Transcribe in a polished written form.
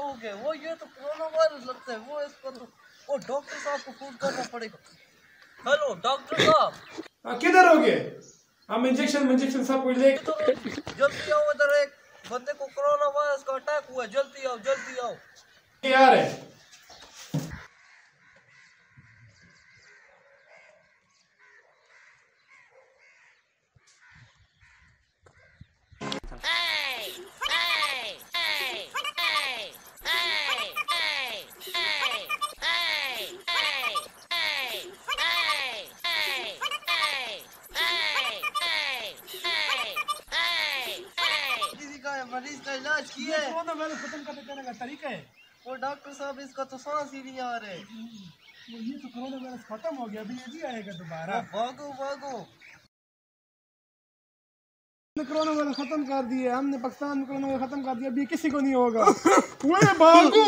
हो गया? वो ये तो कोरोना वायरस लगता है। वो इसको तो वो डॉक्टर साहब को फोन करना पड़ेगा। हेलो डॉक्टर साहब। किधर हो गए? हम इंजेक्शन सब कुछ ले। जल्दी आओ इधर, एक बंदे को कोरोना वायरस का अटैक हुआ है। जल्दी आओ जल्दी आओ। यार है मरीज का इलाज किया है। कोरोना वायरस खत्म करने का तरीका है। वो डॉक्टर साहब इसका तो सांस ही नहीं आ रहे। ये तो कोरोना वायरस खत्म हो गया, अभी ये भी आएगा दोबारा। भागो भागो। कोरोना वायरस खत्म कर दिया हमने, पाकिस्तान में कोरोना वायरस खत्म कर दिया, अभी किसी को नहीं होगा। भागो